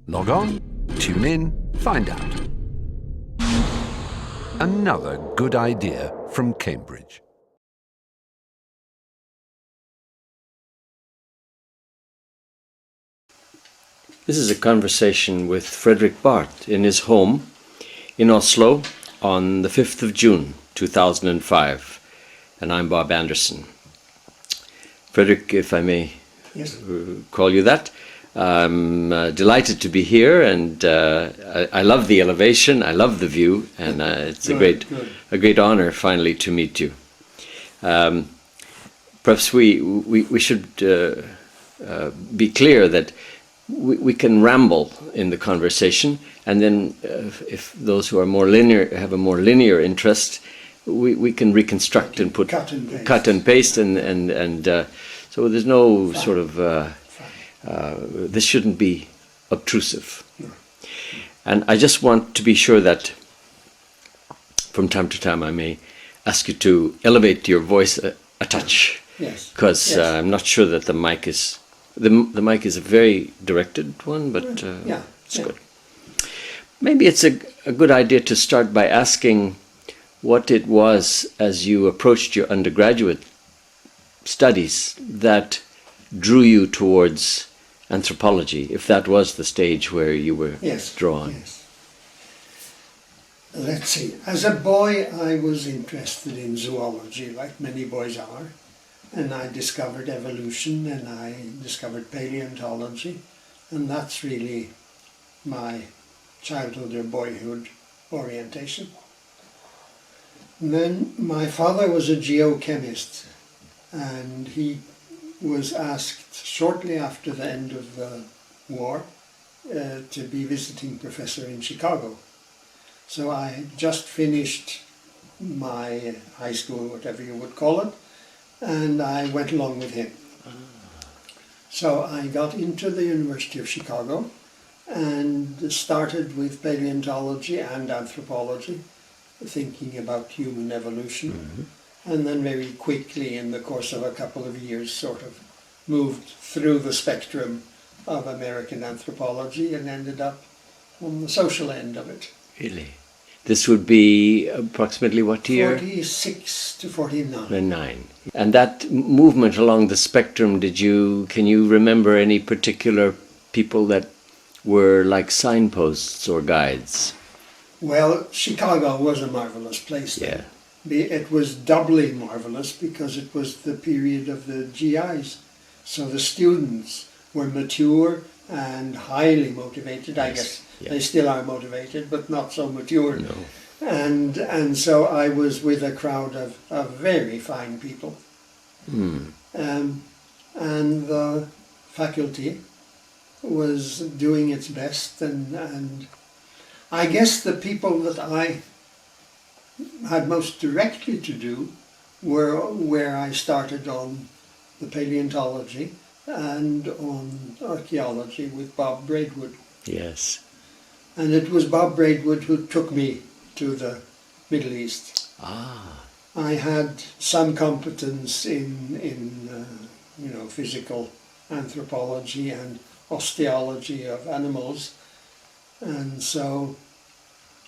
Log on, tune in, find out. Another good idea from Cambridge. This is a conversation with Fredrick Barth in his home in Oslo on the 5th of June 2005, and I'm Bob Anderson. Fredrick, if I may call you that, I'm delighted to be here, and I love the elevation, I love the view, and it's a great honor finally to meet you. Perhaps we should be clear that we can ramble in the conversation, and then if those who are more linear have a more linear interest, we can reconstruct and put cut and paste, and so there's no sort of this shouldn't be obtrusive. And I just want to be sure that from time to time I may ask you to elevate your voice a touch, because I'm not sure that the mic is. The mic is a very directed one, but it's good. Maybe it's a good idea to start by asking what it was as you approached your undergraduate studies that drew you towards anthropology, if that was the stage where you were drawn. Yes. Let's see. As a boy, I was interested in zoology, like many boys are. And I discovered evolution, and I discovered paleontology, and that's really my childhood or boyhood orientation. And then my father was a geochemist, and he was asked shortly after the end of the war to be visiting professor in Chicago. So I had just finished my high school, whatever you would call it, and I went along with him. So I got into the University of Chicago and started with paleontology and anthropology, thinking about human evolution, and then very quickly in the course of a couple of years sort of moved through the spectrum of American anthropology and ended up on the social end of it. Really? This would be approximately what year? 46 to 49. And that movement along the spectrum, can you remember any particular people that were like signposts or guides? Well, Chicago was a marvelous place then. It was doubly marvelous because it was the period of the GIs. So the students were mature and highly motivated, I guess. They still are motivated, but not so mature. No. And so I was with a crowd of very fine people. And the faculty was doing its best, and I guess the people that I had most directly to do were where I started on the paleontology and on archaeology with Bob Braidwood. Yes. And it was Bob Braidwood who took me to the Middle East. I had some competence in physical anthropology and osteology of animals, and so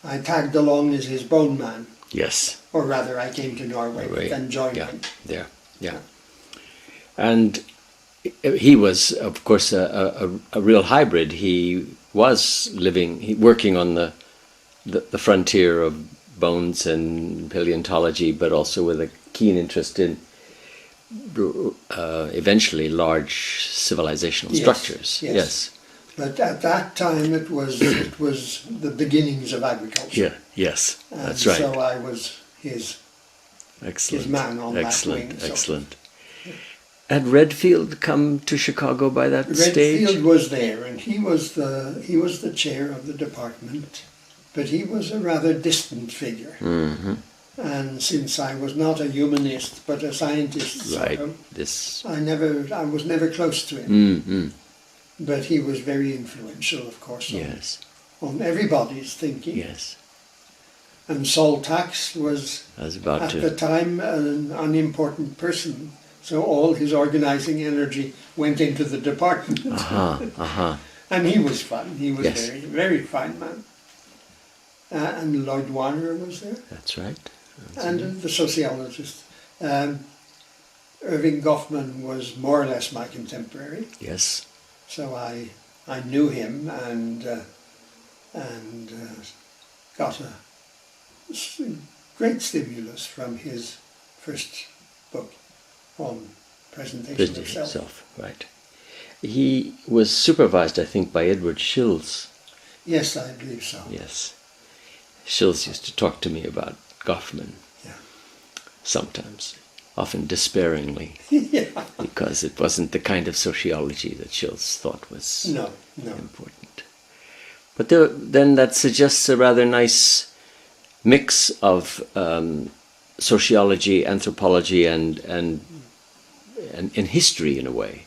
I tagged along as his bone man. Yes. Or rather, I came to Norway and joined him. Yeah. And he was, of course, a real hybrid. He was working on the frontier of bones and paleontology, but also with a keen interest in eventually large civilizational structures. Yes. But at that time, it was the beginnings of agriculture. Yes, that's right. So I was his man on that wing. Excellent. Had Redfield come to Chicago by that stage? Redfield was there, and he was the chair of the department, but he was a rather distant figure. And since I was not a humanist but a scientist, I was never close to him. But he was very influential, of course, on everybody's thinking. Yes. And Sol Tax was at the time an unimportant person. So all his organizing energy went into the department. And he was fun. He was Yes. very, very fine man. And Lloyd Warner was there, That's right. and the sociologist. Irving Goffman was more or less my contemporary, Yes. so I knew him and got a great stimulus from his first book on presentation of self. Self, right. He was supervised, I think, by Edward Shills. Yes, I believe so. Yes. Shills used to talk to me about Goffman Yeah. sometimes, often despairingly, Yeah. because it wasn't the kind of sociology that Shills thought was No. important. But then that suggests a rather nice mix of sociology, anthropology, and history in a way.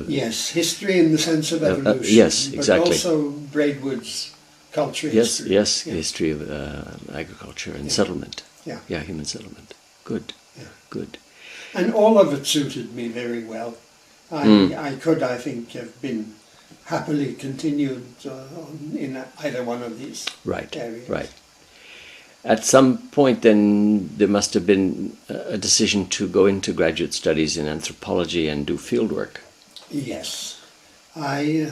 Yes, history in the sense of evolution. yes, but exactly. also Braidwood's culture Yes, history. yes, Yeah. history of agriculture and Yeah. settlement. Yeah. Yeah, human settlement. Good, Yeah. good. And all of it suited me very well. I could, I think, have been happily continued in either one of these Right, areas. right. At some point then there must have been a decision to go into graduate studies in anthropology and do fieldwork. Yes. I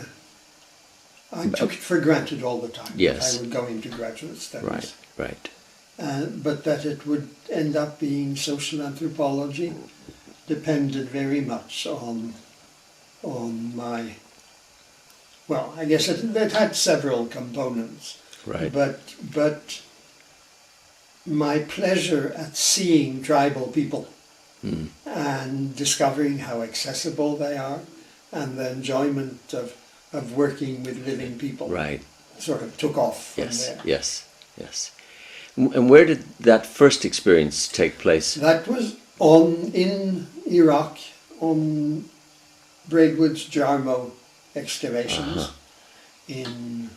took it for granted all the time Yes. that I would go into graduate studies. Right, right. But that it would end up being social anthropology depended very much on my, well, I guess it had several components. Right. But my pleasure at seeing tribal people and discovering how accessible they are, and the enjoyment of working with living people Right. sort of took off from Yes, there. yes, yes. And where did that first experience take place? That was in Iraq on Braidwood's Jarmo excavations in,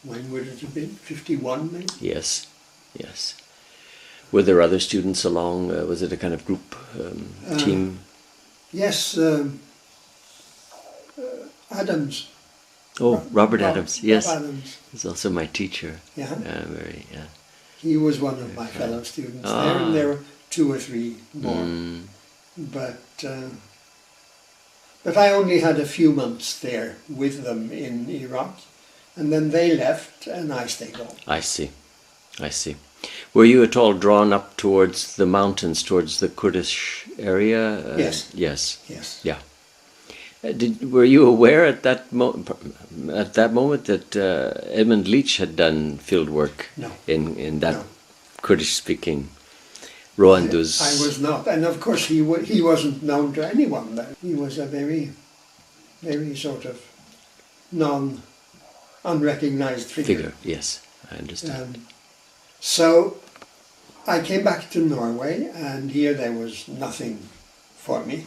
when would it have been? 51 maybe? Yes, yes. Were there other students along? Was it a kind of group team? Yes, Adams. Oh, Robert Adams. Yes, Rob Adams. he's also my teacher. Yeah. Very. Yeah. He was one of my fellow students there, and there were 2 or 3 more. But I only had a few months there with them in Iraq, and then they left, and I stayed on. I see. I see. Were you at all drawn up towards the mountains, towards the Kurdish area? Yes. Yes. Yes. Yeah. Were you aware at that moment that Edmund Leach had done field work No. in that No. Kurdish-speaking Roanduz? I was not, and of course he wasn't known to anyone then. He was a very, very sort of unrecognized figure. Yes, I understand. So I came back to Norway, and here there was nothing for me.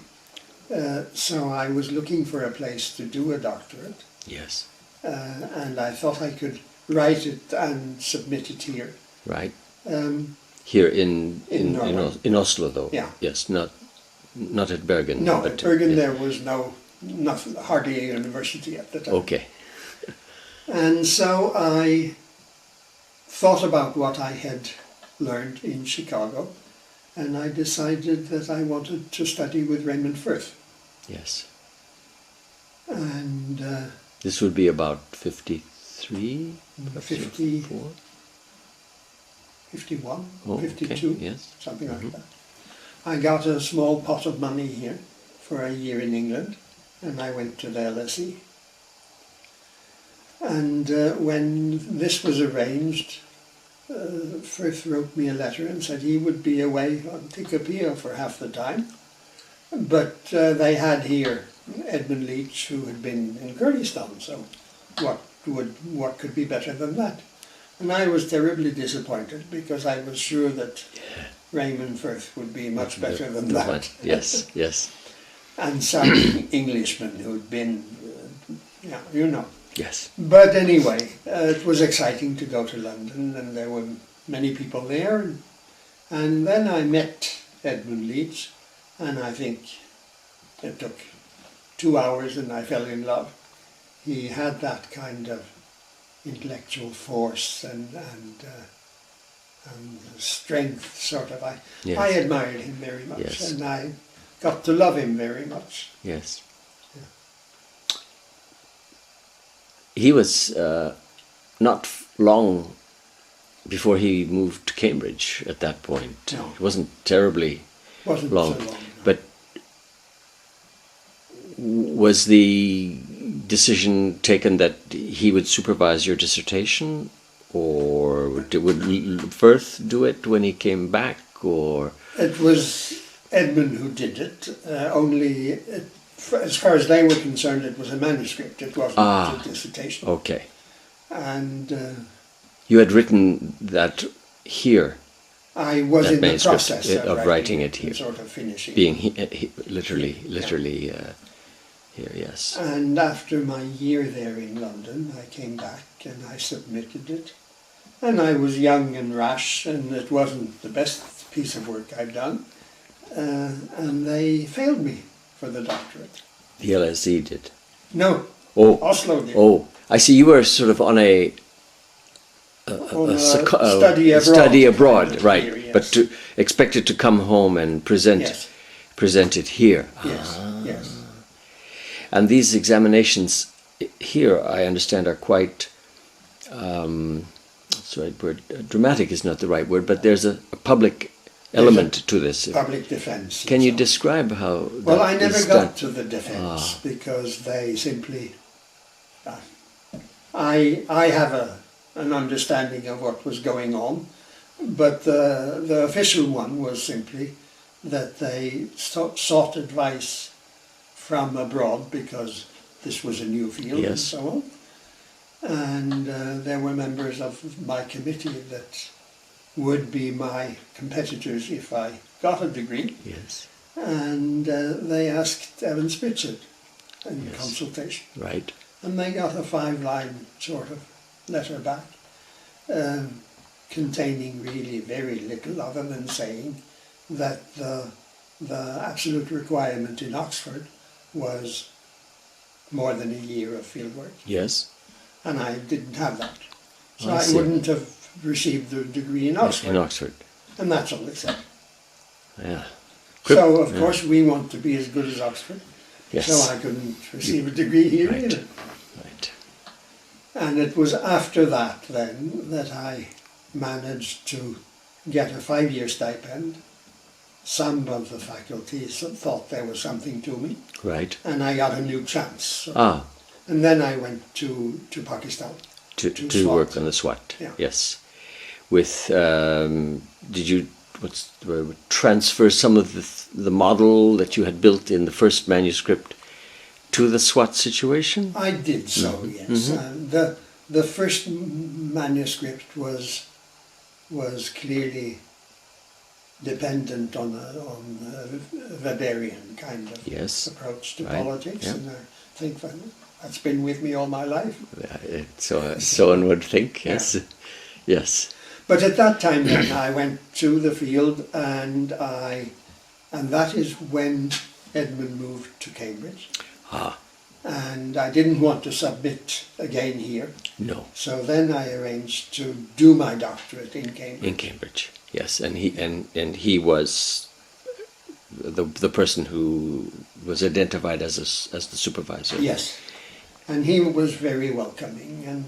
So I was looking for a place to do a doctorate, Yes. and I thought I could write it and submit it here. Right. In Here in Norway. in Oslo, though. Yeah. Yes, not at Bergen. No, but, at Bergen yeah. there was hardly a university at the time. Okay. And so I thought about what I had learned in Chicago, and I decided that I wanted to study with Raymond Firth. Yes. And This would be about 53, 50, 54? 51, Oh, 52, okay. Yes. something like that. I got a small pot of money here for a year in England, and I went to the LSE. And when this was arranged, Firth wrote me a letter and said he would be away on Tikopia for half the time. But they had here Edmund Leach, who had been in Kurdistan, so what could be better than that? And I was terribly disappointed, because I was sure that Raymond Firth would be much better than that. Yes, yes. And some Englishman who'd been, Yes. But anyway, it was exciting to go to London, and there were many people there. And then I met Edmund Leach, and I think it took 2 hours and I fell in love. he had that kind of intellectual force and strength, sort of. Yes. I admired him very much, Yes. and I got to love him very much. Yes. Yeah. He was not long before he moved to Cambridge at that point. No. It wasn't terribly Wasn't long. so long. No. But was the decision taken that he would supervise your dissertation, or would Firth do it when he came back, or? It was Edmund who did it. As far as they were concerned, it was a manuscript. It wasn't a dissertation. Okay. And You had written that here, I was that in the manuscript process of writing it and here. sort of finishing. being literally here, yes. And after my year there in London, I came back and I submitted it. And I was young and rash, and it wasn't the best piece of work I'd done. And they failed me for the doctorate. The LSE did. No, Oh, Oslo did. oh, I see. You were sort of on a study abroad, kind of right? theory, yes. But expected to come home and Yes, present it here. yes, yes. And these examinations here, I understand, are quite. What's the right word? Dramatic is not the right word, but there's a public element to this. Public defence. Can you so. describe how? Well, that I never is got done? to the defence because they simply. I have an understanding of what was going on, but the official one was simply that they sought advice from abroad because this was a new field and Yes. so on. And there were members of my committee that would be my competitors if I got a degree. Yes. And they asked Evans Pritchard in Yes. consultation. Right. And they got a 5-line sort of letter back containing really very little other than saying that the absolute requirement in Oxford was more than a year of fieldwork. Yes. And I didn't have that. So I I see. wouldn't have received the degree in Oxford. In Oxford. And that's all they said. Yeah. So, of course, we want to be as good as Oxford. Yes. So I couldn't receive a degree here Right. either. Right. And it was after that then that I managed to get a 5-year stipend. Some of the faculties thought there was something to me, Right. and I got a new chance. So- Ah, And then I went to Pakistan. to Swat. work on the SWAT. Yeah. Yes. With did you transfer some of the model that you had built in the first manuscript to the SWAT situation? I did so, yes. The first manuscript was clearly dependent on a Weberian kind of Yes. approach to Right, politics, yeah. and I think that's been with me all my life. So one would think. Yes. Yes. But at that time then I went to the field and that is when Edmund moved to Cambridge. Ah. And I didn't want to submit again here. No. So then I arranged to do my doctorate in Cambridge. In Cambridge. Yes, and he was the person who was identified as the supervisor. Yes. And he was very welcoming, and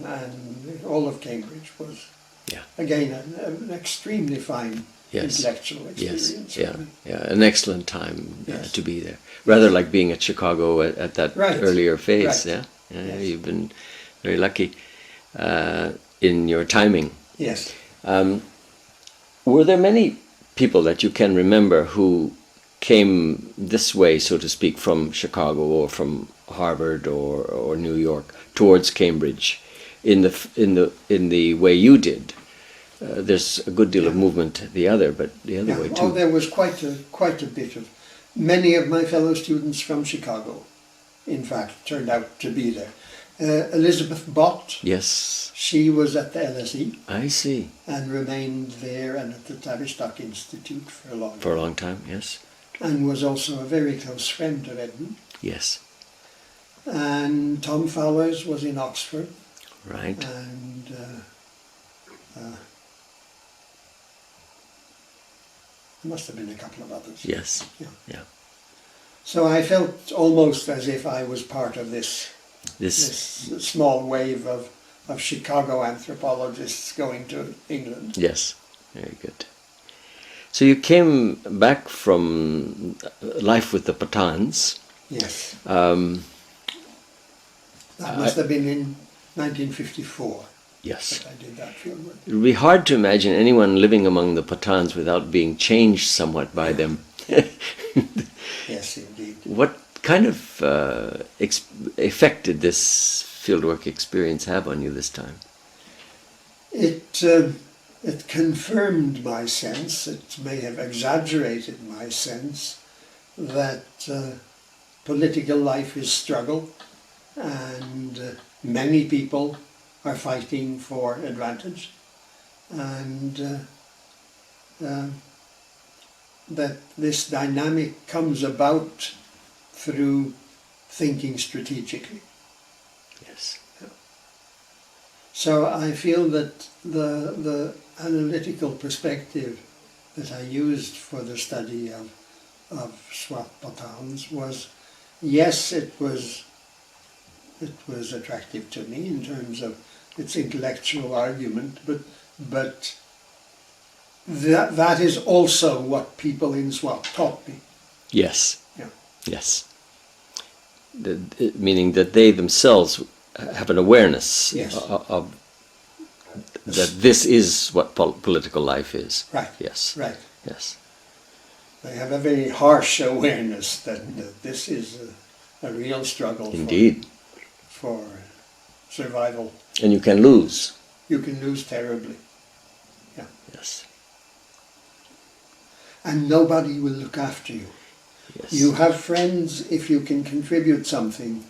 all of Cambridge was, Yeah. again, an extremely fine Yes. intellectual Yes. experience. Yeah. for me. Yeah. An excellent time Yes. to be there. Rather like being at Chicago at that Right. earlier phase. Right. Yeah. Yeah. Yes. You've been very lucky in your timing. Yes. Were there many people that you can remember who came this way, so to speak, from Chicago or from Harvard or New York towards Cambridge, in the way you did? There's a good deal of movement the other way too. Oh, there was quite a bit of. Many of my fellow students from Chicago, in fact, turned out to be there. Elizabeth Bott, Yes, she was at the LSE I see. and remained there and at the Tavistock Institute for a long time. For a long time, yes. And was also a very close friend of Edmund. Yes. and Tom Fowler's was in Oxford, Right. and there must have been a couple of others. Yes. Yeah. Yeah. So I felt almost as if I was part of this This. small wave of Chicago anthropologists going to England. Yes. Very good. So you came back from life with the Pathans. Yes. Um, That must have been in 1954 yes. that I did that field work. It would be hard to imagine anyone living among the Pathans without being changed somewhat by them. Yes, indeed. What kind of effect did this fieldwork experience have on you this time? It confirmed my sense, it may have exaggerated my sense, that political life is struggle, and many people are fighting for advantage, and that this dynamic comes about through thinking strategically. Yes. So I feel that the analytical perspective that I used for the study of Swat Pathans was, yes, it was attractive to me in terms of its intellectual argument, but that is also what people in Swat taught me. Yes. Yeah. Yes. Meaning that they themselves have an awareness Yes. of that this is what political life is. Right. Yes. Right. Yes. They have a very harsh awareness that this is a real struggle Indeed. for survival. And you can lose. You can lose terribly. Yeah. Yes. And nobody will look after you. Yes. You have friends if you can contribute something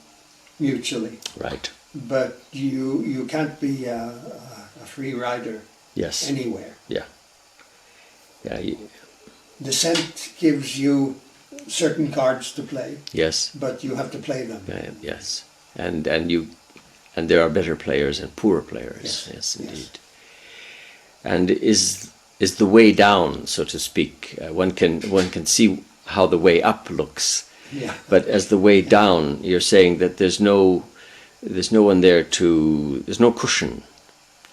mutually, Right. but you can't be a free rider Yes. anywhere. Yeah. Dissent gives you certain cards to play, Yes. but you have to play them. Yes. And there are better players and poorer players. Yes. Yes, Yes. indeed. And is the way down, so to speak? One can see how the way up looks, Yeah. but as the way down, you're saying that there's no one there there's no cushion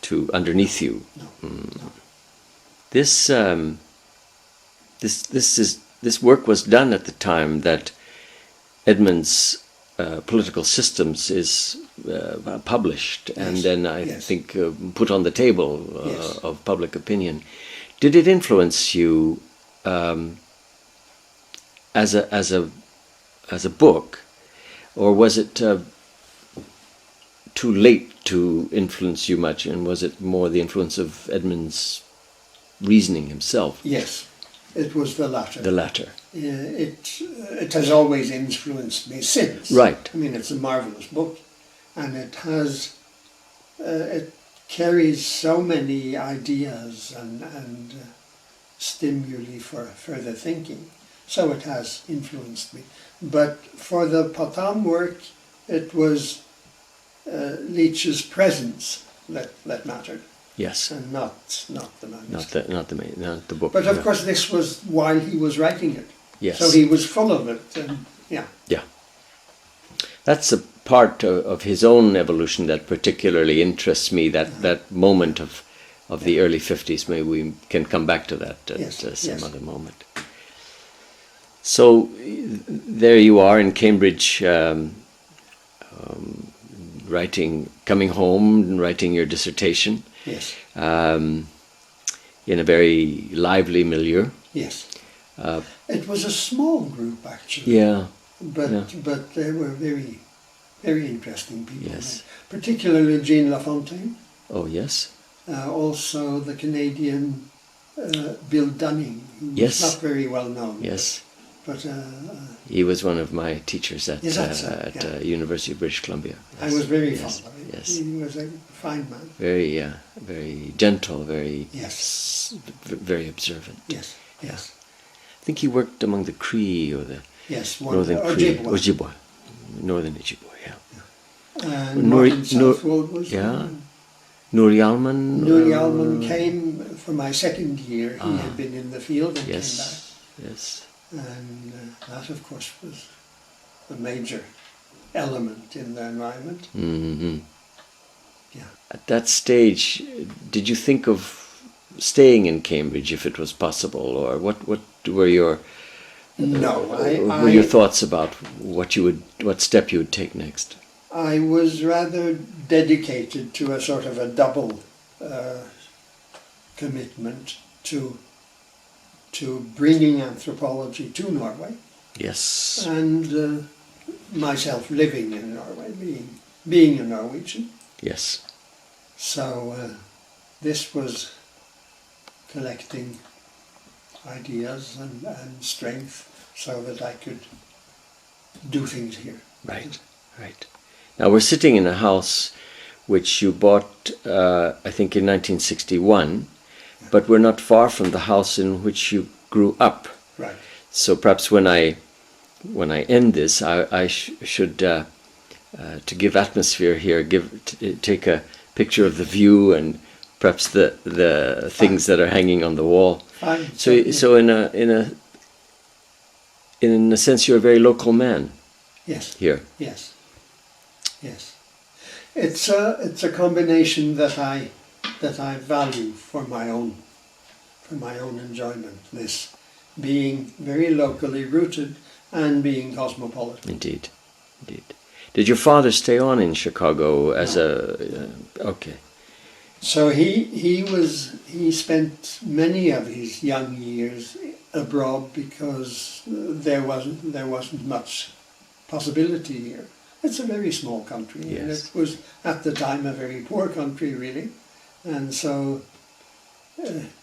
to underneath you. No. No. This work was done at the time that Edmund's political systems is published, and Yes. then I Yes. think put on the table Yes. of public opinion. Did it influence you as a book, or was it too late to influence you much, and was it more the influence of Edmund's reasoning himself? Yes, it was the latter. The latter. It has always influenced me since. Right. I mean, it's a marvelous book, and it carries so many ideas and stimuli for further thinking. So it has influenced me. But for the Pathan work, it was Leach's presence that mattered, Yes. and not the manuscript. Not the book. But of no. course, this was while he was writing it. Yes. So he was full of it, and yeah. Yeah. That's a part of his own evolution that particularly interests me, that moment of the early 50s. Maybe we can come back to that at some other moment. So there you are in Cambridge, coming home and writing your dissertation. Yes. In a very lively milieu. Yes. It was a small group, actually. Yeah. But they were very, very interesting people. Yes. Particularly Jean Lafontaine. Oh, yes. Also the Canadian Bill Dunning, who Yes. was not very well known. Yes. But He was one of my teachers at Is that so? Yeah. University of British Columbia. I was very Yes. fond of him. Yes. He was a fine man. Very gentle, very Yes. very observant. Yes. Yes. I think he worked among the Cree or the Yes. Northern Cree, Ojibwa. Ojibwa, Northern Ojibwa. Yeah. And Martin Southwold was there. Nuri Alman. Nuri Alman came for my second year. He had been in the field and came back. Yes. And that, of course, was a major element in the environment. Mm-hmm. Yeah. At that stage, did you think of staying in Cambridge if it was possible, or what were your thoughts about what step you would take next? I was rather dedicated to a sort of a double commitment to bringing anthropology to Norway. Yes. And myself living in Norway, being a Norwegian. Yes. So this was collecting ideas and strength so that I could do things here. Right. Now we're sitting in a house which you bought, I think, in 1961, but we're not far from the house in which you grew up. Right. So perhaps when I end this, I should, to give atmosphere here, take a picture of the view and perhaps the things that are hanging on the wall. Fine. So in a sense, you're a very local man. Yes. Here. Yes. It's a combination that I value for my own enjoyment. This being very locally rooted and being cosmopolitan. Indeed. Did your father stay on in Chicago as okay? So he spent many of his young years abroad because there wasn't much possibility here. It's a very small country, and it was at the time a very poor country, really, and so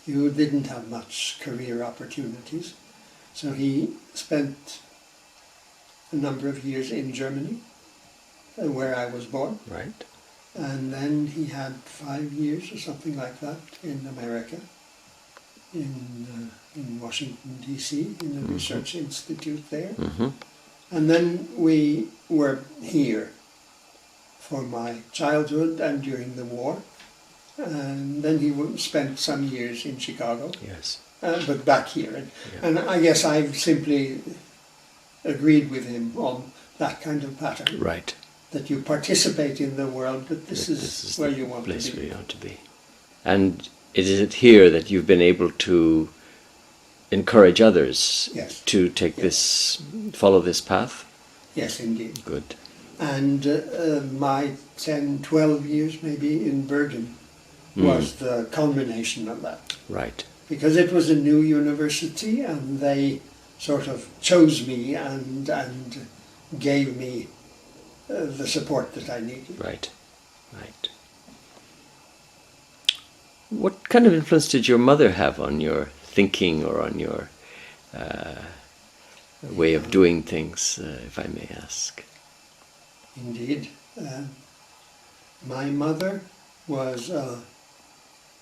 you didn't have much career opportunities. So he spent a number of years in Germany, where I was born. Right. And then he had 5 years or something like that in America, in Washington, D.C., in the research institute there. Mm-hmm. And then we were here for my childhood and during the war. And then he spent some years in Chicago. Yes. But back here. And I guess I've simply agreed with him on that kind of pattern. Right. That you participate in the world, but this is where you want to be. Place where you want to be. And is it here that you've been able to encourage others to take follow this path? Yes, indeed. Good. And my 10, 12 years maybe in Bergen was the culmination of that. Right. Because it was a new university and they sort of chose me and gave me the support that I needed. Right. What kind of influence did your mother have on your thinking or on your way of doing things, if I may ask? Indeed. My mother was a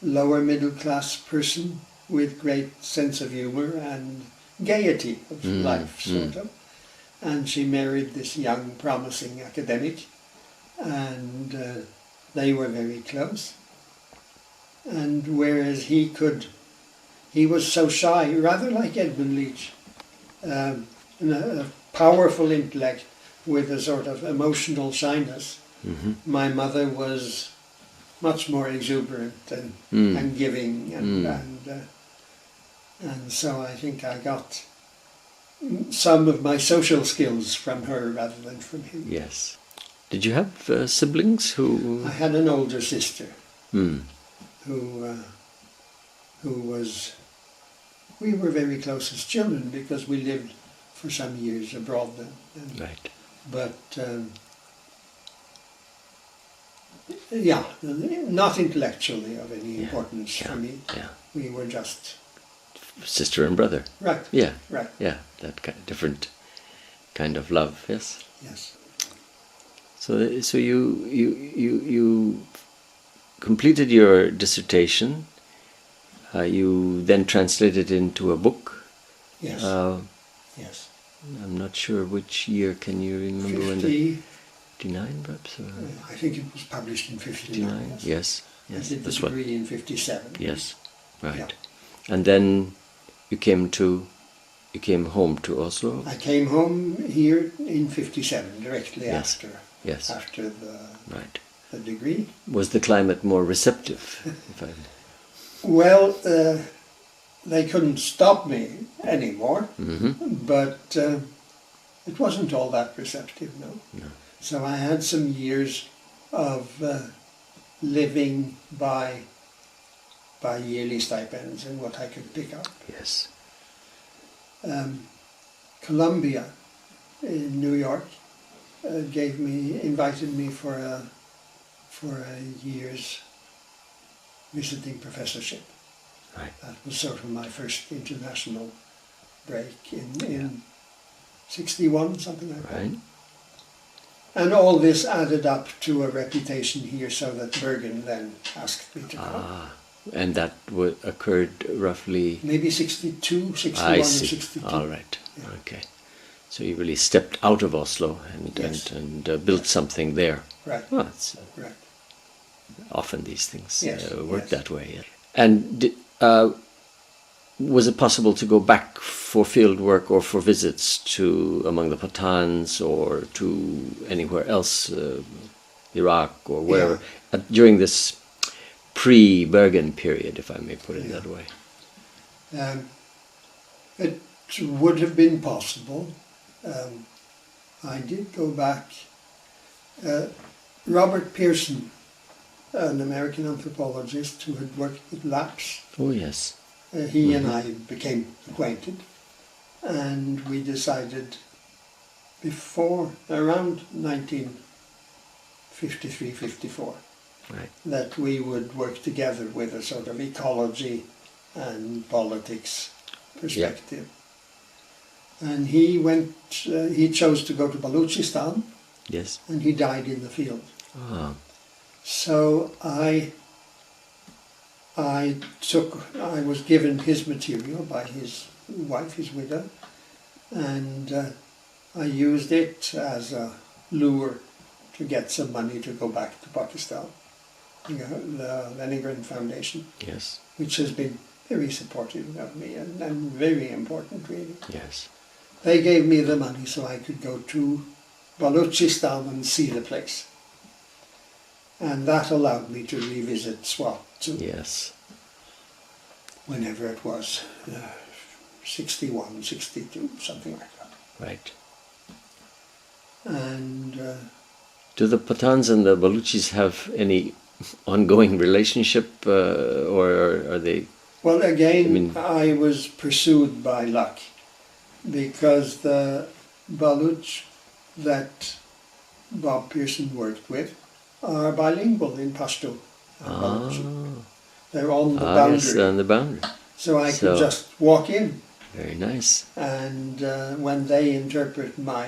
lower middle class person with great sense of humor and gaiety of life, sort of. And she married this young, promising academic, and they were very close. And whereas he was so shy, rather like Edmund Leach, a powerful intellect with a sort of emotional shyness. My mother was much more exuberant and giving, and so I think I got some of my social skills from her rather than from him. Yes. Did you have siblings who... I had an older sister who was... We were very close as children because we lived for some years abroad then. Right. But, not intellectually of any importance for me. Yeah. We were just... Sister and brother. Right. Yeah. Right. Yeah, that different kind of love. Yes. Yes. So you completed your dissertation. You then translated it into a book. Yes. Yes. I'm not sure which year. Can you remember when? 59 perhaps? Or I think it was published in 59. 59? Yes. I Yes. did the That's what. degree in 57. Yes. Right. Yeah. And then you came home to Oslo? I came home here in 57, directly Yes. after after Right. the degree. Was the climate more receptive? If I... Well, they couldn't stop me anymore, but it wasn't all that receptive, no. So I had some years of living by yearly stipends and what I could pick up. Yes. Columbia in New York invited me for a year's visiting professorship. Right. That was sort of my first international break in 61, something like Right. that. And all this added up to a reputation here, so that Bergen then asked me to come. And that occurred roughly... Maybe 62, 61 I or see. 62. All right. Yeah. Okay. So you really stepped out of Oslo Yes. and built something there. Right, Well, it's, right. often these things Yes, work yes. that way. Yeah. And was it possible to go back for field work or for visits to among the Pathans or to anywhere else, Iraq or wherever, during this pre-Bergen period, if I may put it that way? It would have been possible. I did go back. Robert Pearson, an American anthropologist who had worked with Lapps, Oh, yes. he and I became acquainted, and we decided around 1953-54, Right. that we would work together with a sort of ecology and politics perspective. And he chose to go to Balochistan, Yes. and he died in the field. Ah, So I was given his material by his wife, his widow, and I used it as a lure to get some money to go back to Pakistan, the Leningran Foundation, yes. which has been very supportive of me and very important, really. Yes. They gave me the money so I could go to Balochistan and see the place. And that allowed me to revisit Swat Yes. whenever it was, 61, 62, something like that. Right. And Do the Pathans and the Baluchis have any ongoing relationship, or are they? well, again, I I mean- was pursued by luck, because the Baluch that Bob Pearson worked with are bilingual in Pashto and Baluchi. They're on the boundary. Yes, on the boundary. So I So- could just walk in, Very nice. and when they interpret my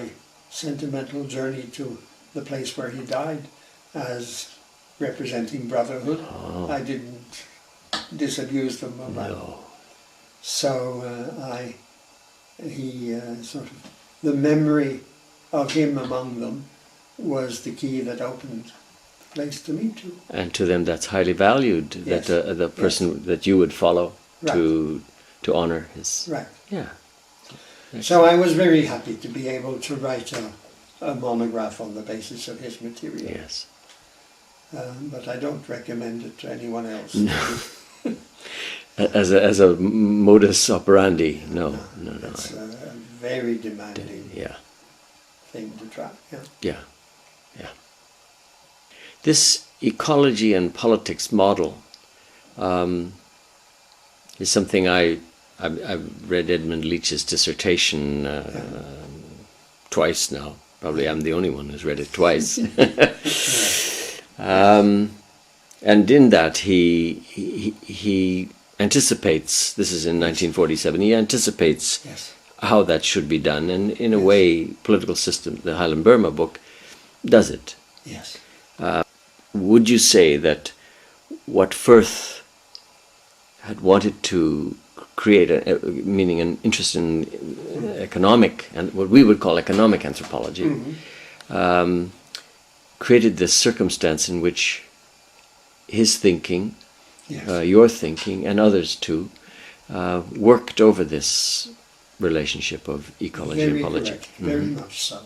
sentimental journey to the place where he died as representing brotherhood, I didn't disabuse them of that. No. So the memory of him among them was the key that opened the place to me to. And to them, that's highly valued. Yes. That the person that you would follow to honor his. Right. Yeah. So I was very happy to be able to write a monograph on the basis of his material. Yes. But I don't recommend it to anyone else. As a modus operandi, no. It's a very demanding Yeah. thing to try. Yeah. Yeah. This ecology and politics model is something I've read Edmund Leach's dissertation twice now. Probably I'm the only one who's read it twice. And in that he anticipates, this is in 1947, he anticipates Yes. how that should be done, and in a way, Political System, the Highland Burma book, does it. Yes. Would you say that what Firth had wanted to create, meaning an interest in economic, and what we would call economic anthropology, created this circumstance in which his thinking, Yes. your thinking, and others too, worked over this relationship of ecology Very and politics. correct, very much so.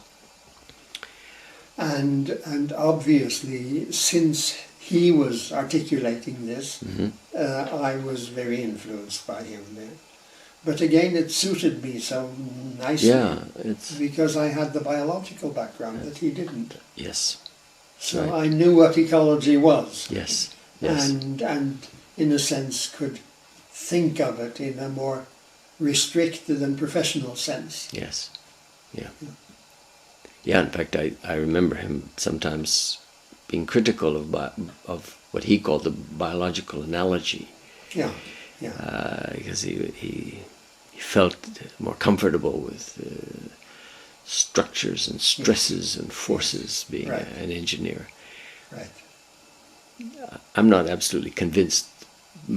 And obviously, since he was articulating this, I was very influenced by him there. But again, it suited me so nicely, Yeah, it's because I had the biological background that he didn't. yes, So right. I knew what ecology was, yes, yes, and in a sense could think of it in a more restricted and professional sense. yes, yeah. Yeah, in fact, I remember him sometimes being critical of what he called the biological analogy, Yeah, yeah. because he felt more comfortable with structures and stresses and forces being Right. an engineer. Right. I'm not absolutely convinced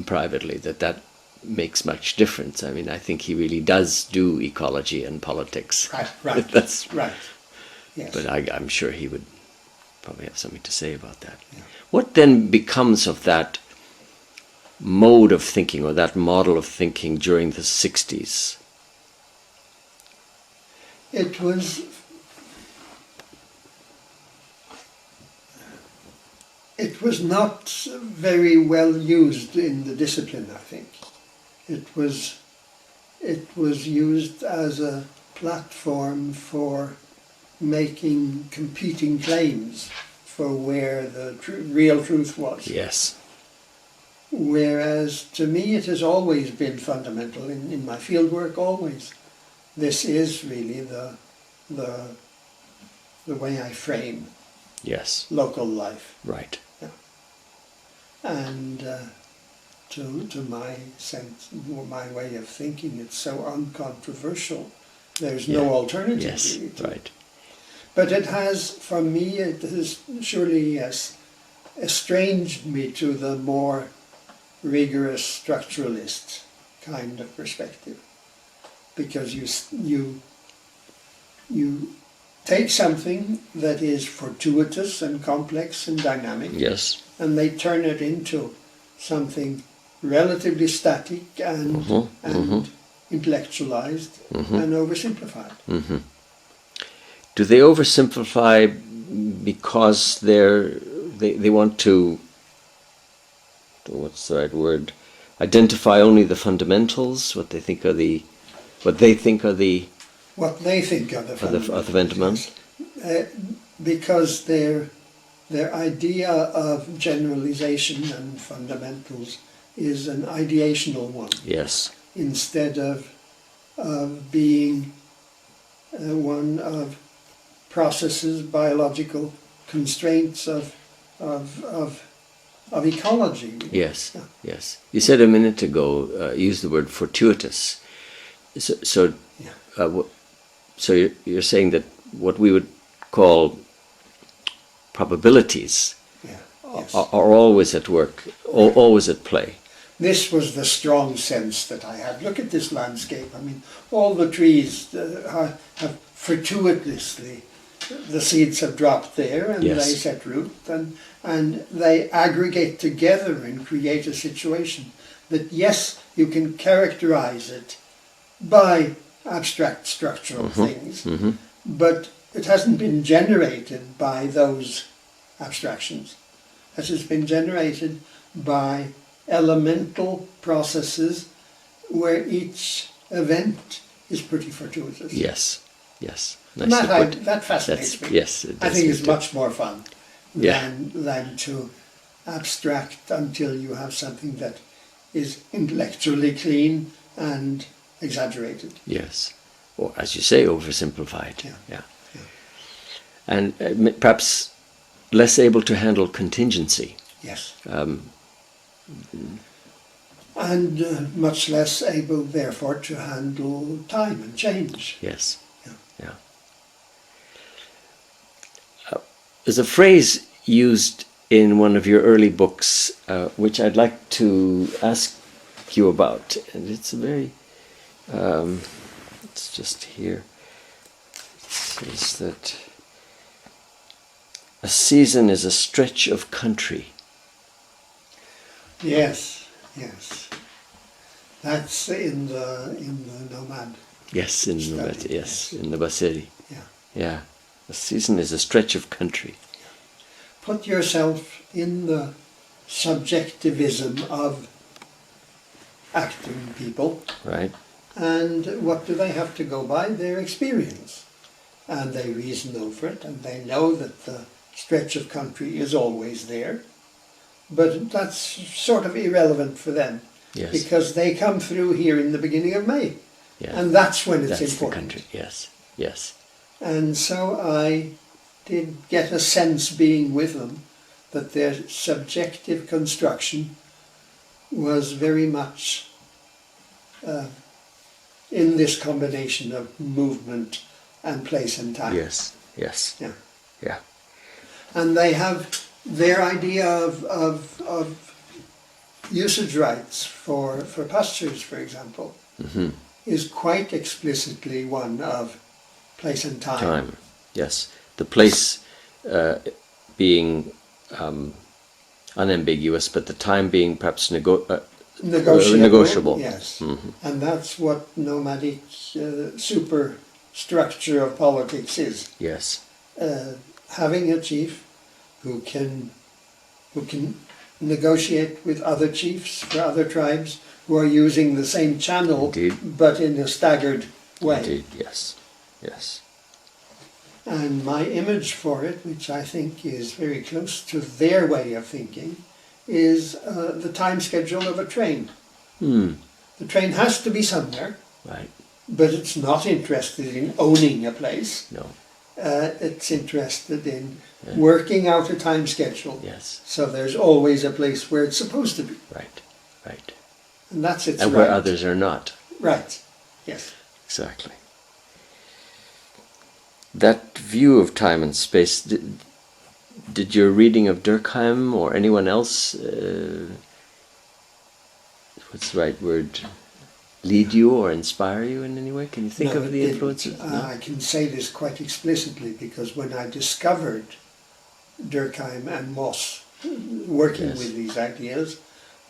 privately that makes much difference. I mean, I think he really does do ecology and politics. Right, right. That's right. Yes. But I'm sure he would probably have something to say about that. Yeah. What then becomes of that mode of thinking or that model of thinking during the 60s? It was not very well used in the discipline, I think. It was used as a platform for making competing claims for where the real truth was. Yes. Whereas to me it has always been fundamental in my fieldwork, always. This is really the way I frame Yes. local life. Right. And to my sense, my way of thinking, it's so uncontroversial. There's no Yeah. alternative. Yes. Really to Right. But it has, for me, it has surely, yes, estranged me to the more rigorous structuralist kind of perspective, because you take something that is fortuitous and complex and dynamic, Yes. and they turn it into something relatively static and intellectualized and oversimplified. Do they oversimplify because they want to, what's the right word, identify only the fundamentals, what they think are the What they think are the fundamentals? Because their idea of generalization and fundamentals is an ideational one, Yes. instead of being one of processes, biological constraints of ecology. Yes. Yeah. Yes. You said a minute ago, use the word fortuitous. So Yeah. so you're saying that what we would call probabilities Yeah. Yes. are always at work, always at play. This was the strong sense that I had. Look at this landscape. I mean, all the trees have fortuitously, the seeds have dropped there and Yes. they set root and they aggregate together and create a situation that, yes, you can characterize it by abstract structural things, but it hasn't been generated by those abstractions. It has been generated by elemental processes where each event is pretty fortuitous. Yes. Yes. And Nicely put. that fascinates me. Yes. It I does think me it's too. much more fun Yeah. than to abstract until you have something that is intellectually clean and exaggerated. Yes. Or, as you say, oversimplified. Yeah. Yeah. Yeah. And perhaps less able to handle contingency. Yes. Um, And much less able, therefore, to handle time and change. yes. Yeah. Yeah. There's a phrase used in one of your early books, which I'd like to ask you about, and it's a very. It's just here. It says that A season is a stretch of country. Yes, yes. That's in the nomad. Yes, in the Study, yes, in the Basiri. Yeah. Yeah. A season is a stretch of country. Put yourself in the subjectivism of acting people, Right? and what do they have to go by? Their experience. And they reason over it, and they know that the stretch of country is always there. But that's sort of irrelevant for them, Yes. because they come through here in the beginning of May, Yeah. and that's when it's That's important. the country. Yes. Yes. And so I did get a sense, being with them, that their subjective construction was very much in this combination of movement and place and time. Yes. Yes. Yeah. Yeah. And they have their idea of usage rights for pastures, for example, Mm-hmm. is quite explicitly one of place and time. Time. Yes. The place being unambiguous, but the time being perhaps negotiable. Yes. Mhm. And that's what nomadic superstructure of politics is. Yes. Having a chief who can negotiate with other chiefs for other tribes who are using the same channel, Indeed. but in a staggered way. Indeed. Yes. Yes. And my image for it, which I think is very close to their way of thinking, is the time schedule of a train. Hmm. The train has to be somewhere, Right. but it's not interested in owning a place. No. It's interested in working out a time schedule. Yes. So there's always a place where it's supposed to be. Right. Right. And that's its And right. where others are not. Right, yes. Exactly. That view of time and space, did your reading of Durkheim or anyone else, what's the right word, lead you or inspire you in any way? Can you think No, of it the didn't. influences? No? I can say this quite explicitly because when I discovered Durkheim and Moss working Yes. with these ideas,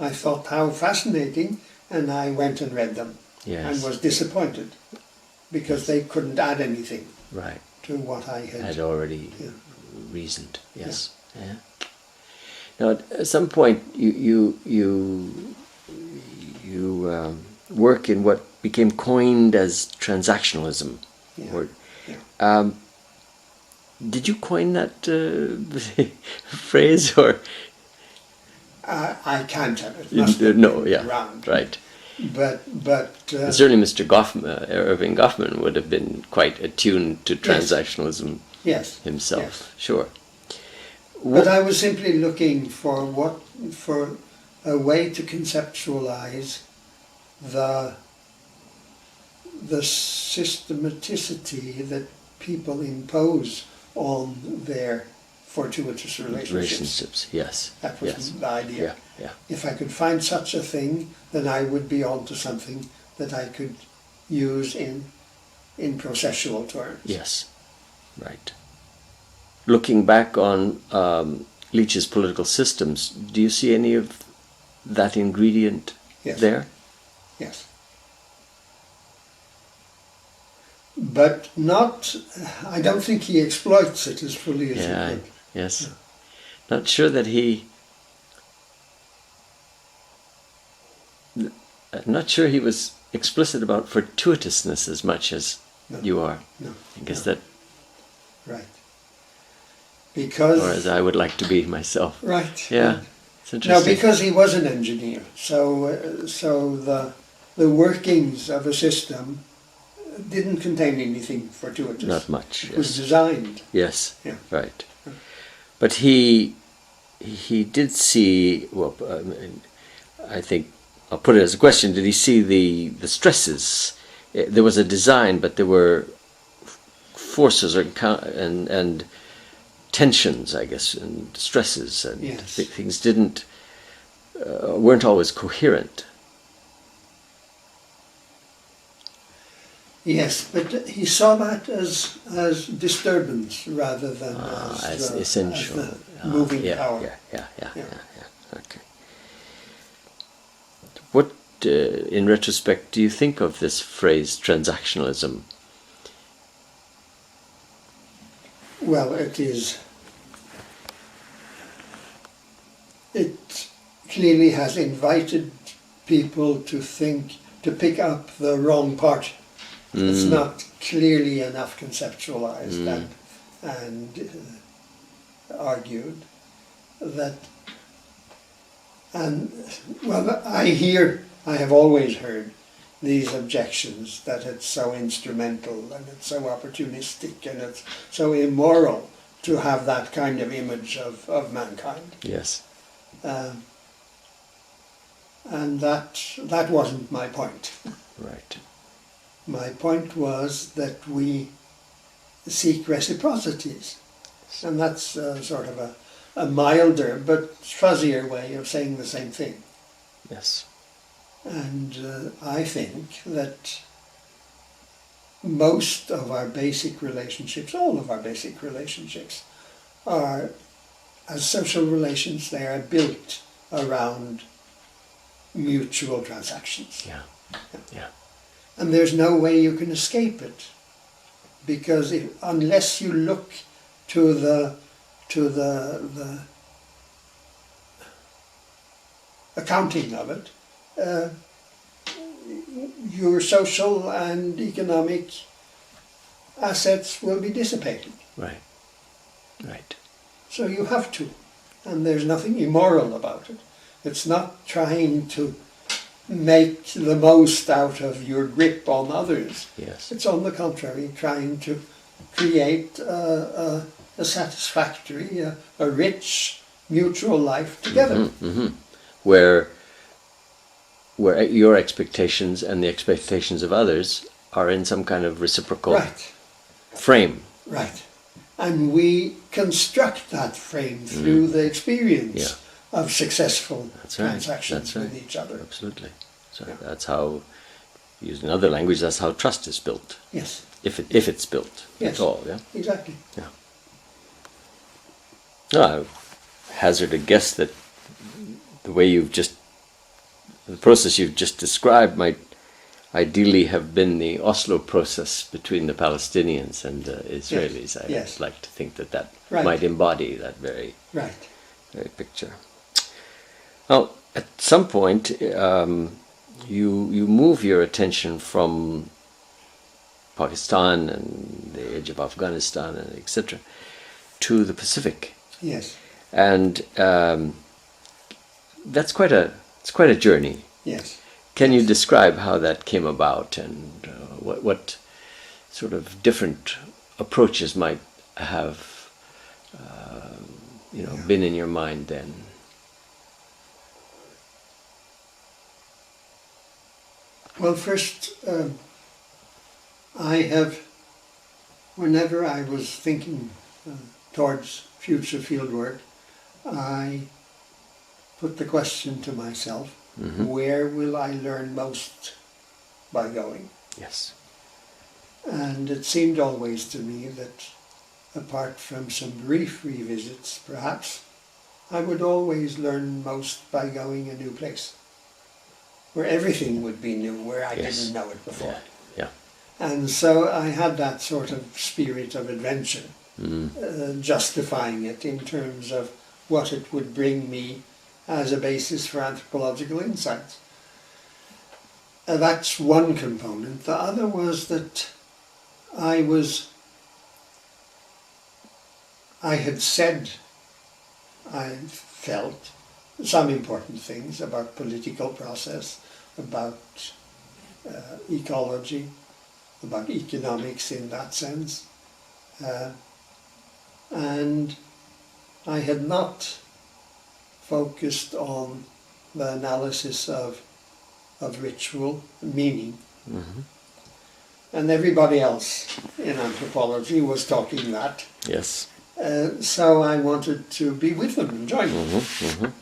I thought how fascinating, and I went and read them Yes. and was disappointed because they couldn't add anything Right. to what I Had already Yeah. reasoned. Yes. Yeah. Now, at some point, you work in what became coined as transactionalism. Yeah. Or, Yeah. did you coin that phrase, or I can't have it. You- Must have no? been Yeah. around. Right. But And certainly, Mr. Irving Goffman would have been quite attuned to transactionalism yes. himself. Yes. Sure. But I was simply looking for a way to conceptualize the systematicity that people impose on their fortuitous relationships. Yes. That was Yes. the idea. Yeah. Yeah. If I could find such a thing, then I would be onto something that I could use in processual terms. Yes. Right. Looking back on Leach's political systems, do you see any of that ingredient Yes. there? Yes. But not, I don't think he exploits it as fully as he could. Yes. Not sure that I'm not sure he was explicit about fortuitousness as much as No. you are. No. I guess no. that, Right. Because... or as I would like to be myself. Right. Yeah, it's No, interesting. because he was an engineer. So the workings of a system didn't contain anything fortuitous. Not much. It was Yes. designed. Yes. Yeah. Right. But he did see. Well, I think I'll put it as a question. Did he see the stresses? There was a design, but there were forces and tensions, I guess, and stresses, and Yes. things weren't always coherent. Yes, but he saw that as disturbance rather than as essential. as the moving power. Yeah. Okay. What, in retrospect, do you think of this phrase transactionalism? Well, it clearly has invited people to pick up the wrong part. It's not clearly enough conceptualized and argued that. And well, I have always heard these objections that it's so instrumental and it's so opportunistic and it's so immoral to have that kind of image of mankind. Yes. And that wasn't my point. Right. My point was that we seek reciprocities. And that's sort of a milder but fuzzier way of saying the same thing. Yes. And I think that most of our basic relationships, all of our basic relationships, are, as social relations, they are built around mutual transactions. Yeah. And there's no way you can escape it, because unless you look to the accounting of it, your social and economic assets will be dissipated. Right. So you have to, and there's nothing immoral about it. It's not trying to make the most out of your grip on others. Yes. It's on the contrary, trying to create a satisfactory, a rich mutual life together. Where your expectations and the expectations of others are in some kind of reciprocal frame. Right. And we construct that frame through the experience of successful transactions with each other. Absolutely. So that's how, using other language, that's how trust is built. Yes. If it's built at all, yeah? Exactly. Yeah. No, I hazard a guess that the process you've just described might ideally have been the Oslo process between the Palestinians and the Israelis. I'd like to think that might embody that very picture. Now, at some point, you move your attention from Pakistan and the edge of Afghanistan, and etc., to the Pacific. Yes. And it's quite a journey. Yes. Can you describe how that came about, and what sort of different approaches might have been in your mind then? Well, first, whenever I was thinking towards future fieldwork, I put the question to myself, where will I learn most by going? Yes. And it seemed always to me that, apart from some brief revisits perhaps, I would always learn most by going a new place, where everything would be new, where I didn't know it before. Yeah. And so I had that sort of spirit of adventure, justifying it in terms of what it would bring me as a basis for anthropological insights. That's one component. The other was that I felt some important things about political process, about ecology, about economics in that sense. And I had not focused on the analysis of ritual meaning. And everybody else in anthropology was talking that. Yes. So I wanted to be with them and join them.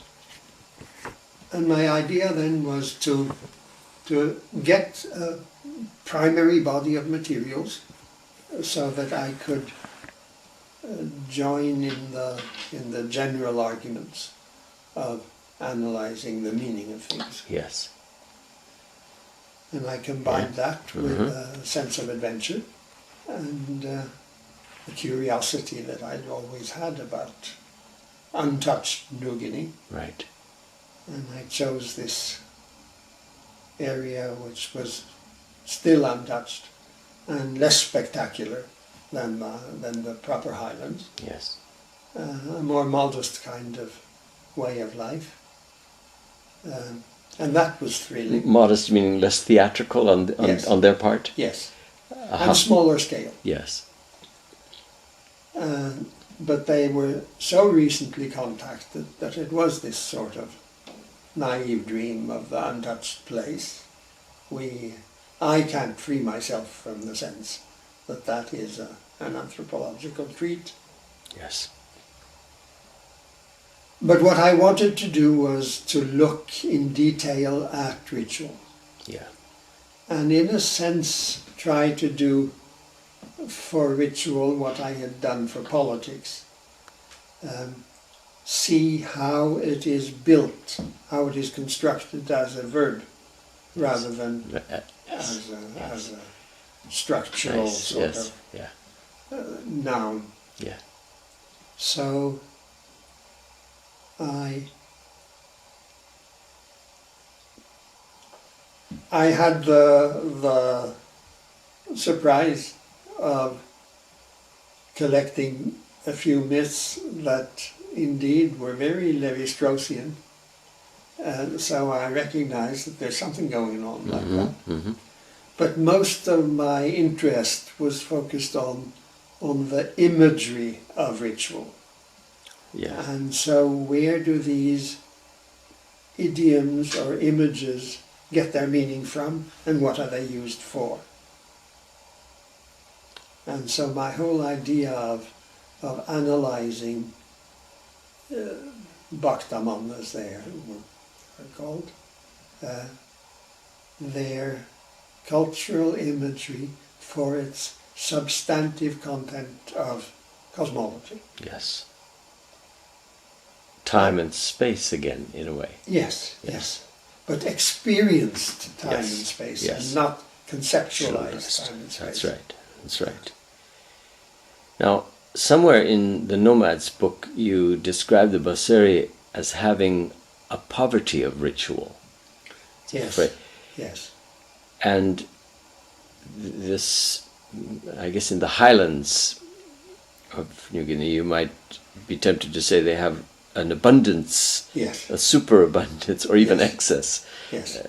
And my idea then was to get primary body of materials so that I could join in the general arguments of analyzing the meaning of things. Yes. And I combined that with a sense of adventure and the curiosity that I'd always had about untouched New Guinea. Right. And I chose this area which was still untouched and less spectacular than the proper highlands. Yes. A more modest kind of way of life. And that was thrilling. Modest meaning less theatrical Yes. on their part? Yes. And smaller scale. Yes. But they were so recently contacted that it was this sort of naive dream of the untouched place. I can't free myself from the sense that that is an anthropological treat. Yes. But what I wanted to do was to look in detail at ritual. Yeah. And in a sense try to do for ritual what I had done for politics. See how it is built, how it is constructed as a verb rather than as a structural sort of noun. Yeah. So I had the surprise of collecting a few myths that indeed were very Levi-Straussian, and so I recognized that there's something going on like that. Mm-hmm. But most of my interest was focused on the imagery of ritual. Yeah. And so where do these idioms or images get their meaning from, and what are they used for? And so my whole idea of analysing Baktaman, as they are called, their cultural imagery for its substantive content of cosmology. Yes. Time and space again, in a way. Yes. But experienced time and space, and not conceptualized time and space. That's right. Now, somewhere in the Nomad's book, you describe the Baseri as having a poverty of ritual. Yes. And this, I guess in the highlands of New Guinea, you might be tempted to say they have an abundance, a superabundance, or even excess. Yes.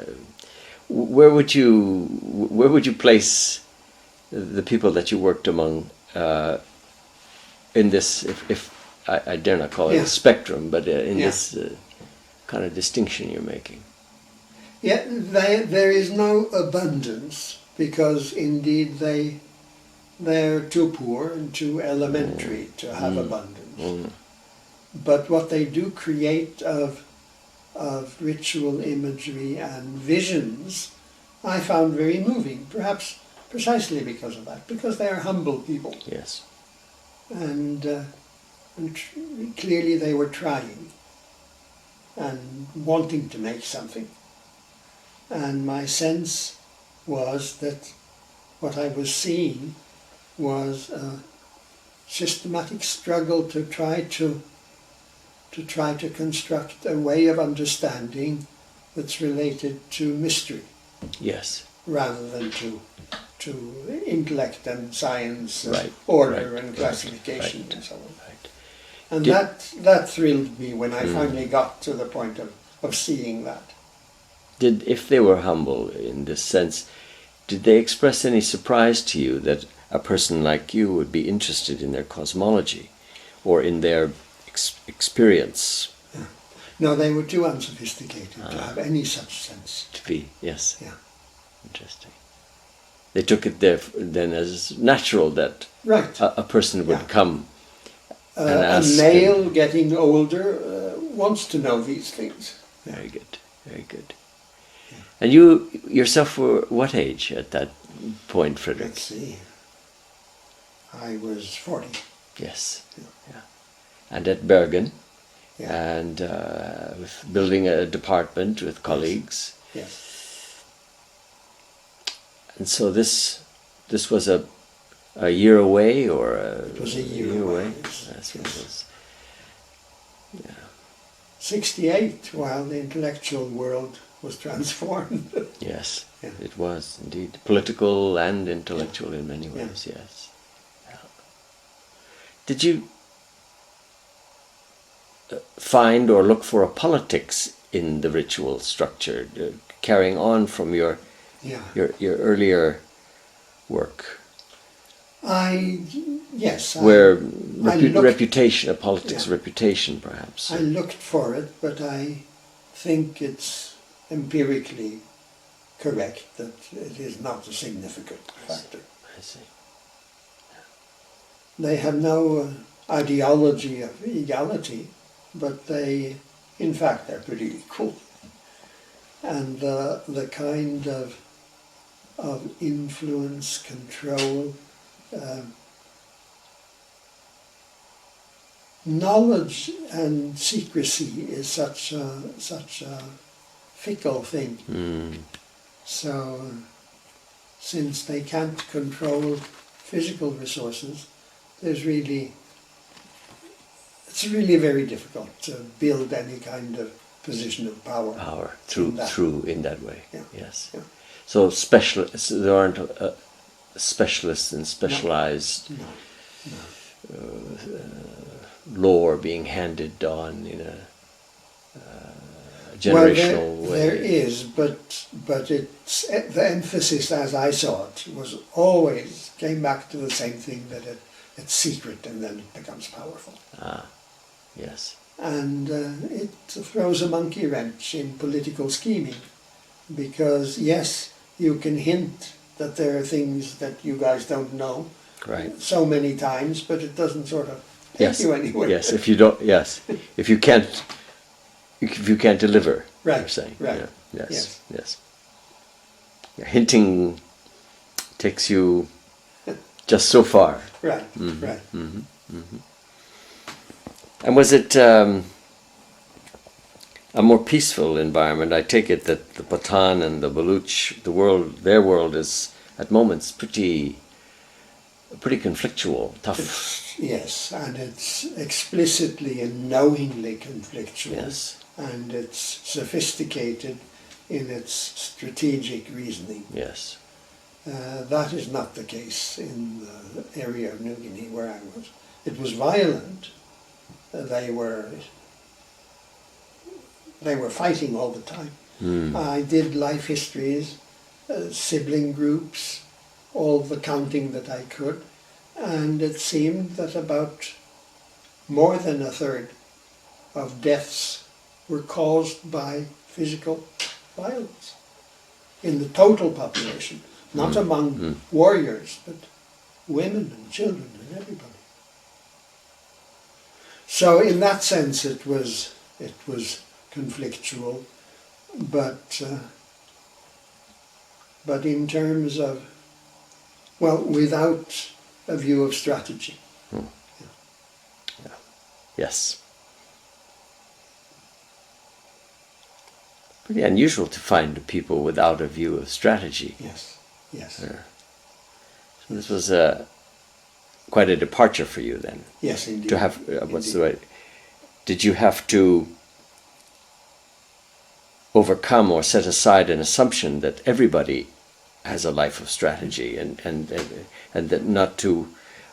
Where would you place the people that you worked among in this, if I dare not call it a spectrum, but in this kind of distinction you're making? Yeah, there is no abundance, because indeed they're too poor and too elementary to have abundance. But what they do create of ritual imagery and visions, I found very moving, perhaps precisely because of that, because they are humble people. Yes. And clearly they were trying and wanting to make something. And my sense was that what I was seeing was a systematic struggle to try to construct a way of understanding that's related to mystery. Yes. Rather than to intellect and science and order and classification and so on. And that thrilled me when I finally got to the point of seeing that. If they were humble in this sense, did they express any surprise to you that a person like you would be interested in their cosmology or in their experience? No, they were too unsophisticated to have any such sense. To be, yes. Yeah. Interesting. They took it then as natural that a person would come and ask. A male getting older wants to know these things. Very good, very good. And you yourself were what age at that point, Fredrick? Let's see. I was 40. Yes. Yeah. And at Bergen, Yeah. and with building a department with colleagues. Yes. And so this was a year away, or It was a year away. Yes. That's what it was. Yeah. 68, while the intellectual world was transformed. Yes, Yeah. it was indeed political and intellectual in many ways. Yeah. Yes. Yeah. Did you find or look for a politics in the ritual structure, carrying on from your Yeah. your earlier work, Yes. where looked- reputation, a politics Yeah. reputation, perhaps? I looked for it, but I think it's empirically correct that it is not a significant factor. I see. They have no ideology of equality, but they, in fact, they're pretty equal. And the kind of influence, control, knowledge and secrecy is such a fickle thing. Mm. So, since they can't control physical resources, it's really very difficult to build any kind of position of power. Through in that way. Yeah. Yes. Yeah. So there aren't specialists in specialized No. lore being handed on in a generational well, way. there is, but it's the emphasis, as I saw it, was always came back to the same thing, that it's secret and then it becomes powerful. Ah, yes. And it throws a monkey wrench in political scheming, because yes, you can hint that there are things that you guys don't know Right. so many times, but it doesn't sort of take you anywhere. Yes. If you don't. Yes. If you can't deliver. Right, You're saying. right. Yeah. Yes. Yes. Yes. Yeah, hinting takes you just so far. Right, Mm-hmm. right. Mm-hmm. Mm-hmm. And was it a more peaceful environment? I take it that the Pathan and the Baluch, their world is at moments pretty conflictual, tough. Yes, and it's explicitly and knowingly conflictual. Yes. And it's sophisticated in its strategic reasoning. Yes. That is not the case in the area of New Guinea where I was. It was violent. They were fighting all the time. Mm. I did life histories, sibling groups, all the counting that I could, and it seemed that about more than a third of deaths were caused by physical violence in the total population, not among warriors, but women and children and everybody. So in that sense it was conflictual, but in terms of, well, without a view of strategy. Yeah. Yes. Pretty unusual to find people without a view of strategy. Yes, yes. Yeah. So this was quite a departure for you then. Yes, indeed. To have what's the way? Did you have to overcome or set aside an assumption that everybody has a life of strategy, and that not to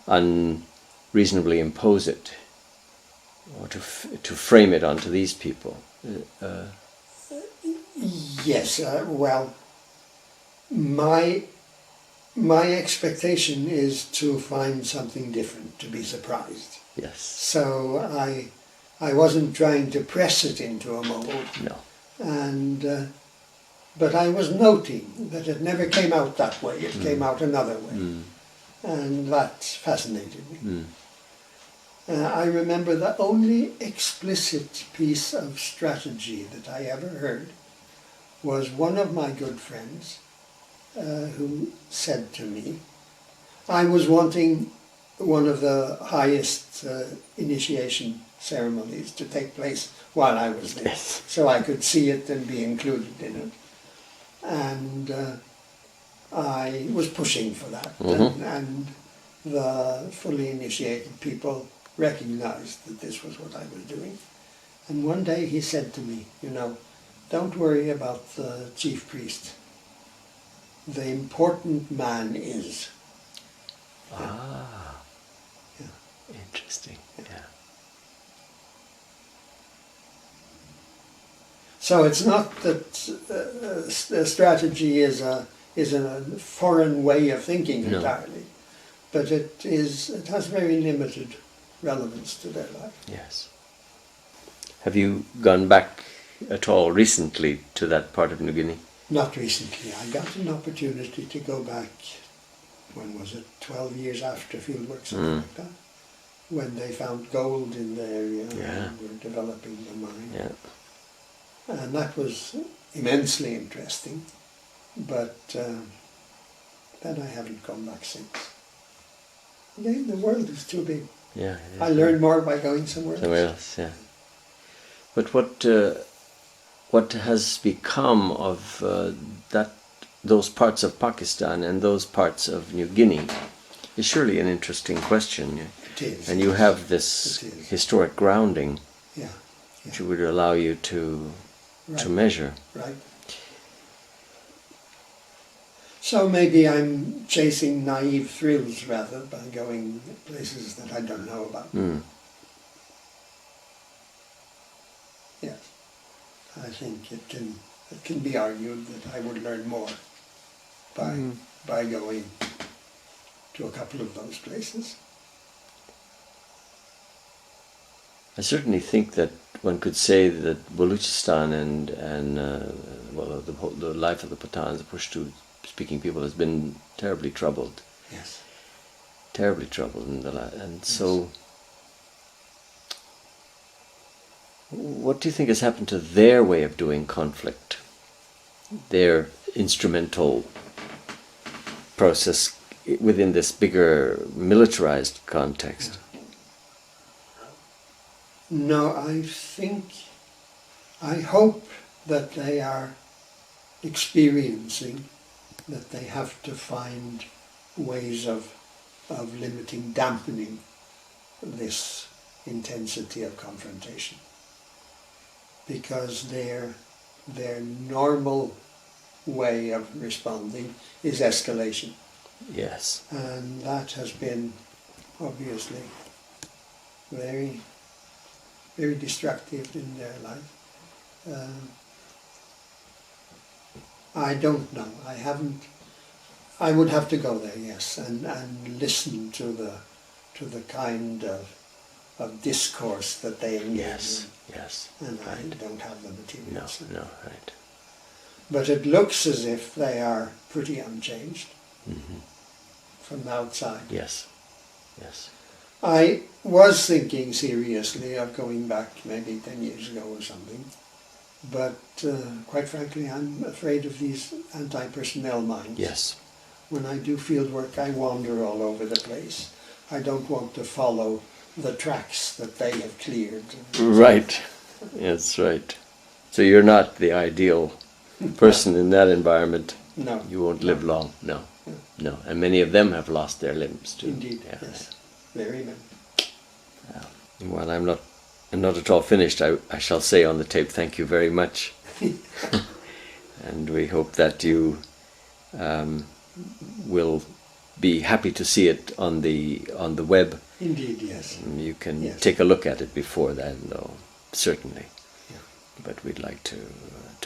unreasonably impose it or to frame it onto these people? Yes, well, my expectation is to find something different, to be surprised. Yes. So I wasn't trying to press it into a mold. No. And but I was noting that it never came out that way. It came out another way, and that fascinated me. I remember the only explicit piece of strategy that I ever heard was one of my good friends who said to me, I was wanting one of the highest initiation ceremonies to take place while I was there, Yes. so I could see it and be included in it. And I was pushing for that, and the fully initiated people recognized that this was what I was doing. And one day he said to me, you know, don't worry about the chief priest. The important man is. Ah, Yeah. interesting. Yeah. So it's not that the strategy is a foreign way of thinking No. entirely, but it has very limited relevance to their life. Yes. Have you gone back at all recently to that part of New Guinea? Not recently. I got an opportunity to go back, when was it, 12 years after fieldwork, something like that, when they found gold in the area and were developing the mine. Yeah. And that was immensely interesting, but then I haven't gone back since. Again, the world is too big. Yeah. I learn more by going somewhere Somewhere else, yeah. But what has become of those parts of Pakistan and those parts of New Guinea is surely an interesting question. It is. And you have this It is. historic grounding, Yeah. which would allow you to Right. measure. Right. So maybe I'm chasing naive thrills rather by going places that I don't know about. Yes. I think it can be argued that I would learn more by going to a couple of those places. I certainly think that one could say that Balochistan and the life of the Pathans, the Pashto-speaking people, has been terribly troubled. Yes. Terribly troubled, and so. What do you think has happened to their way of doing conflict? Their instrumental process within this bigger militarized context? No, I hope that they are experiencing that they have to find ways of limiting, dampening this intensity of confrontation. Because their normal way of responding is escalation. Yes. And that has been obviously very, very destructive in their life. I don't know. I would have to go there, yes, and listen to the kind of discourse that they engage in. Yes. And right. I don't have the material. No, right. But it looks as if they are pretty unchanged from the outside. Yes. I was thinking seriously of going back maybe 10 years ago or something, but quite frankly I'm afraid of these anti-personnel mines. Yes. When I do field work I wander all over the place. I don't want to follow the tracks that they have cleared. Right. That's right. So you're not the ideal person in that environment. No. You won't live long. No. And many of them have lost their limbs too. Indeed, yes. Very many. Well, I'm not at all finished. I shall say on the tape, thank you very much. And we hope that you will be happy to see it on the web. Indeed, yes. You can Yes. take a look at it before then, though, certainly. Yeah. But we'd like to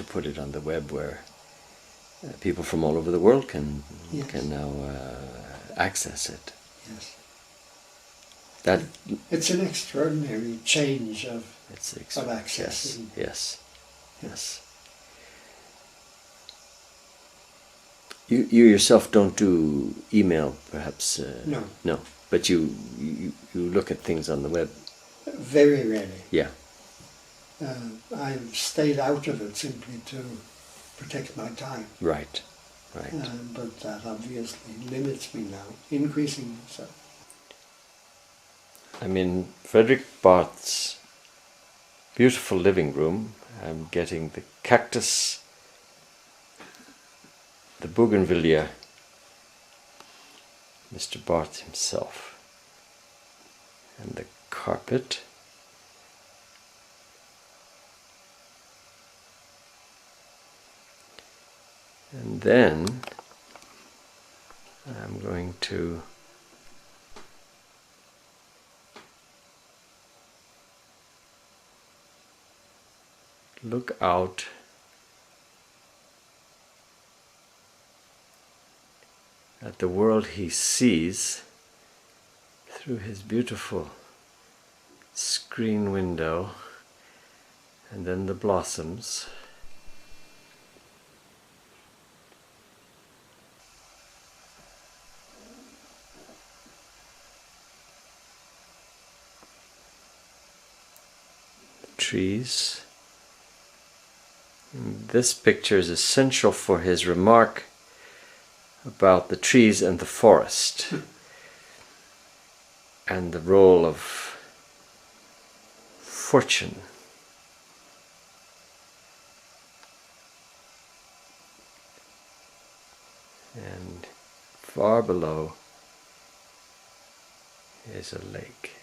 put it on the web where people from all over the world can now access it. Yes. That It's an extraordinary change of access. Yes. You yourself don't do email, perhaps? No. No, but you look at things on the web. Very rarely. Yeah. I've stayed out of it simply protect my time. Right. Right. But that obviously limits me now, increasing so. I'm in Fredrick Barth's beautiful living room. I'm getting the cactus, the bougainvillea, Mr. Barth himself, and the carpet. And then I'm going to look out at the world he sees through his beautiful screen window, and then the blossoms. Trees. And this picture is essential for his remark about the trees and the forest and the role of fortune. And far below is a lake.